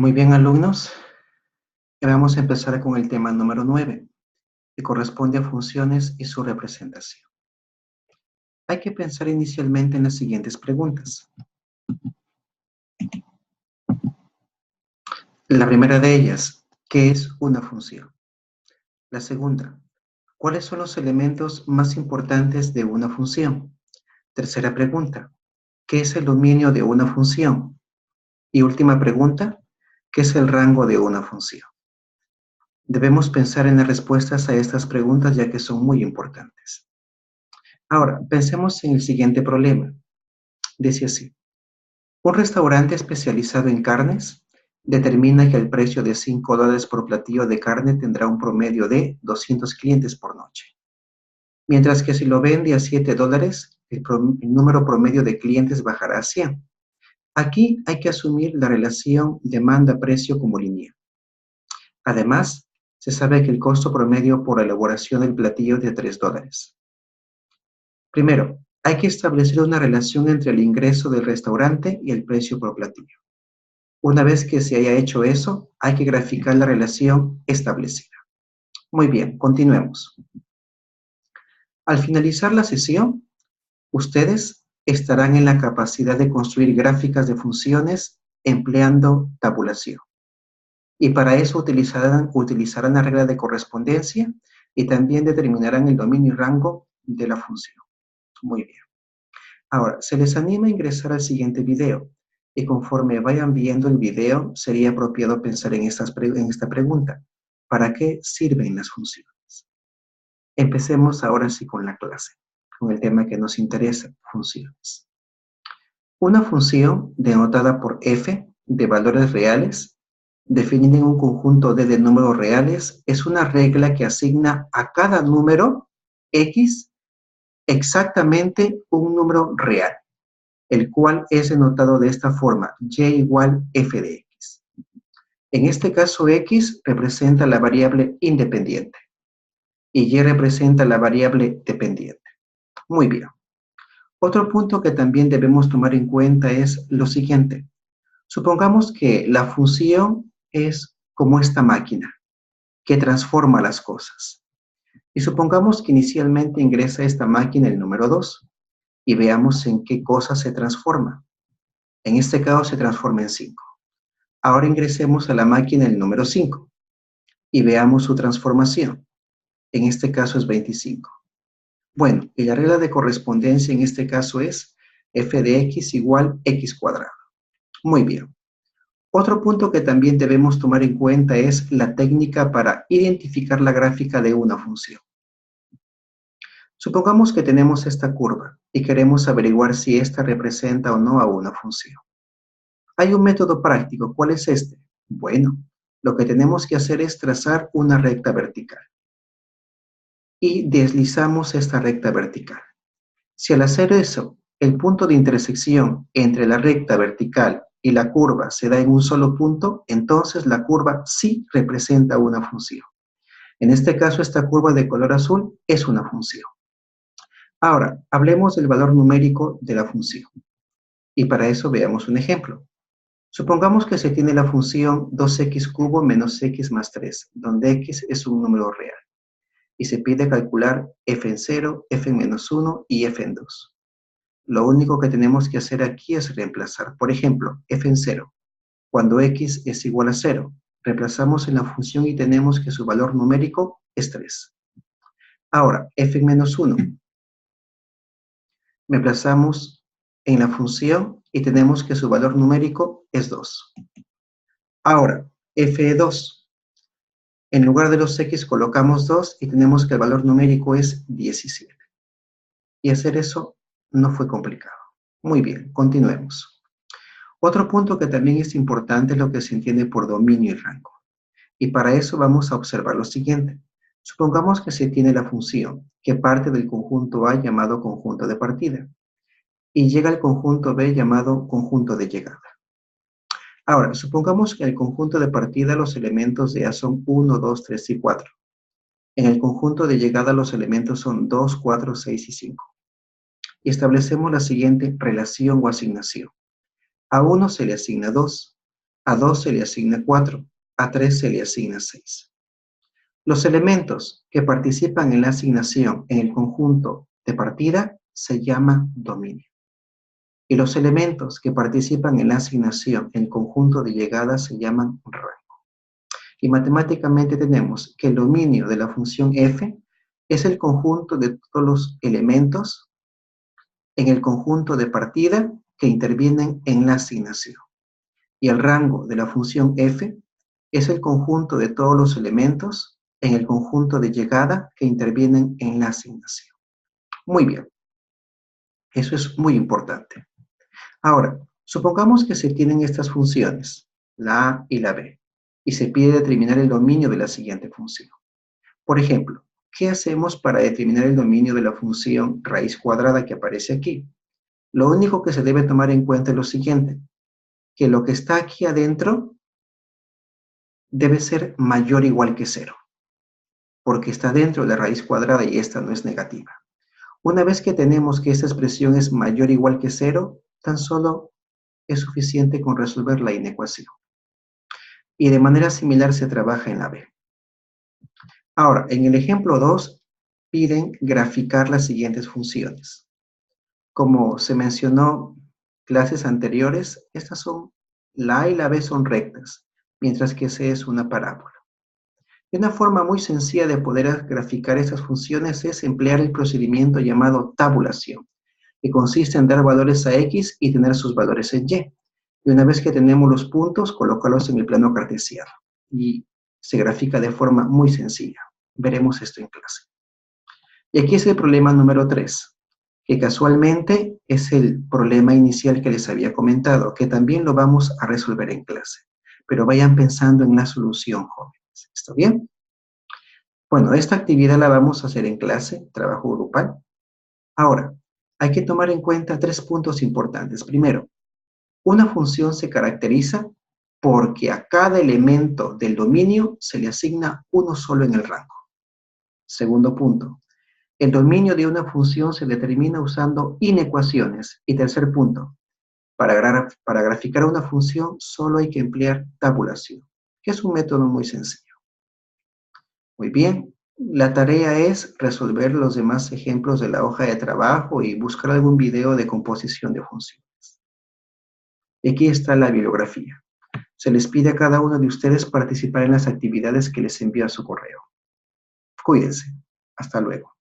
Muy bien, alumnos. Vamos a empezar con el tema número 9, que corresponde a funciones y su representación. Hay que pensar inicialmente en las siguientes preguntas. La primera de ellas, ¿qué es una función? La segunda, ¿cuáles son los elementos más importantes de una función? Tercera pregunta, ¿qué es el dominio de una función? Y última pregunta, ¿qué es el rango de una función? Debemos pensar en las respuestas a estas preguntas ya que son muy importantes. Ahora, pensemos en el siguiente problema. Dice así, un restaurante especializado en carnes determina que el precio de $5 por platillo de carne tendrá un promedio de 200 clientes por noche. Mientras que si lo vende a $7, el número promedio de clientes bajará a 100. Aquí hay que asumir la relación demanda-precio como lineal. Además, se sabe que el costo promedio por elaboración del platillo es de $3. Primero, hay que establecer una relación entre el ingreso del restaurante y el precio por platillo. Una vez que se haya hecho eso, hay que graficar la relación establecida. Muy bien, continuemos. Al finalizar la sesión, ustedes estarán en la capacidad de construir gráficas de funciones empleando tabulación. Y para eso utilizarán la regla de correspondencia y también determinarán el dominio y rango de la función. Muy bien. Ahora, se les anima a ingresar al siguiente video y conforme vayan viendo el video, sería apropiado pensar en esta pregunta. ¿Para qué sirven las funciones? Empecemos ahora sí con la clase, con el tema que nos interesa, funciones. Una función denotada por f de valores reales, definida en un conjunto D de números reales, es una regla que asigna a cada número x exactamente un número real, el cual es denotado de esta forma, y igual f de x. En este caso, x representa la variable independiente y y representa la variable dependiente. Muy bien. Otro punto que también debemos tomar en cuenta es lo siguiente. Supongamos que la función es como esta máquina que transforma las cosas. Y supongamos que inicialmente ingresa a esta máquina el número 2 y veamos en qué cosa se transforma. En este caso se transforma en 5. Ahora ingresemos a la máquina el número 5 y veamos su transformación. En este caso es 25. Bueno, y la regla de correspondencia en este caso es f de x igual x cuadrado. Muy bien. Otro punto que también debemos tomar en cuenta es la técnica para identificar la gráfica de una función. Supongamos que tenemos esta curva y queremos averiguar si esta representa o no a una función. Hay un método práctico. ¿Cuál es este? Bueno, lo que tenemos que hacer es trazar una recta vertical. Y deslizamos esta recta vertical. Si al hacer eso, el punto de intersección entre la recta vertical y la curva se da en un solo punto, entonces la curva sí representa una función. En este caso, esta curva de color azul es una función. Ahora, hablemos del valor numérico de la función. Y para eso veamos un ejemplo. Supongamos que se tiene la función 2x cubo menos x más 3, donde x es un número real. Y se pide calcular f en 0, f en menos 1 y f en 2. Lo único que tenemos que hacer aquí es reemplazar. Por ejemplo, f en 0. Cuando x es igual a 0, reemplazamos en la función y tenemos que su valor numérico es 3. Ahora, f en menos 1. Reemplazamos en la función y tenemos que su valor numérico es 2. Ahora, f de 2. En lugar de los x colocamos 2 y tenemos que el valor numérico es 17. Y hacer eso no fue complicado. Muy bien, continuemos. Otro punto que también es importante es lo que se entiende por dominio y rango. Y para eso vamos a observar lo siguiente. Supongamos que se tiene la función que parte del conjunto A llamado conjunto de partida y llega al conjunto B llamado conjunto de llegada. Ahora, supongamos que en el conjunto de partida los elementos de A son 1, 2, 3 y 4. En el conjunto de llegada los elementos son 2, 4, 6 y 5. Y establecemos la siguiente relación o asignación. A 1 se le asigna 2, A 2 se le asigna 4, a 3 se le asigna 6. Los elementos que participan en la asignación en el conjunto de partida se llaman dominio. Y los elementos que participan en la asignación en el conjunto de llegada se llaman rango. Y matemáticamente tenemos que el dominio de la función f es el conjunto de todos los elementos en el conjunto de partida que intervienen en la asignación. Y el rango de la función f es el conjunto de todos los elementos en el conjunto de llegada que intervienen en la asignación. Muy bien. Eso es muy importante. Ahora, supongamos que se tienen estas funciones, la a y la b, y se pide determinar el dominio de la siguiente función. Por ejemplo, ¿qué hacemos para determinar el dominio de la función raíz cuadrada que aparece aquí? Lo único que se debe tomar en cuenta es lo siguiente, que lo que está aquí adentro debe ser mayor o igual que 0, porque está dentro de la raíz cuadrada y esta no es negativa. Una vez que tenemos que esta expresión es mayor o igual que 0, tan solo es suficiente con resolver la inecuación. Y de manera similar se trabaja en la b. Ahora, en el ejemplo 2, piden graficar las siguientes funciones. Como se mencionó en clases anteriores, estas son, la a y la b son rectas, mientras que c es una parábola. Y una forma muy sencilla de poder graficar estas funciones es emplear el procedimiento llamado tabulación, que consiste en dar valores a x y tener sus valores en y. Y una vez que tenemos los puntos, colocarlos en el plano cartesiano. Y se grafica de forma muy sencilla. Veremos esto en clase. Y aquí es el problema número 3, que casualmente es el problema inicial que les había comentado, que también lo vamos a resolver en clase. Pero vayan pensando en la solución, jóvenes. ¿Está bien? Bueno, esta actividad la vamos a hacer en clase, trabajo grupal. Ahora, hay que tomar en cuenta 3 puntos importantes. Primero, una función se caracteriza porque a cada elemento del dominio se le asigna uno solo en el rango. Segundo punto, el dominio de una función se determina usando inecuaciones. Y tercer punto, para graficar una función solo hay que emplear tabulación, que es un método muy sencillo. Muy bien, la tarea es resolver los demás ejemplos de la hoja de trabajo y buscar algún video de composición de funciones. Y aquí está la bibliografía. Se les pide a cada uno de ustedes participar en las actividades que les envío a su correo. Cuídense. Hasta luego.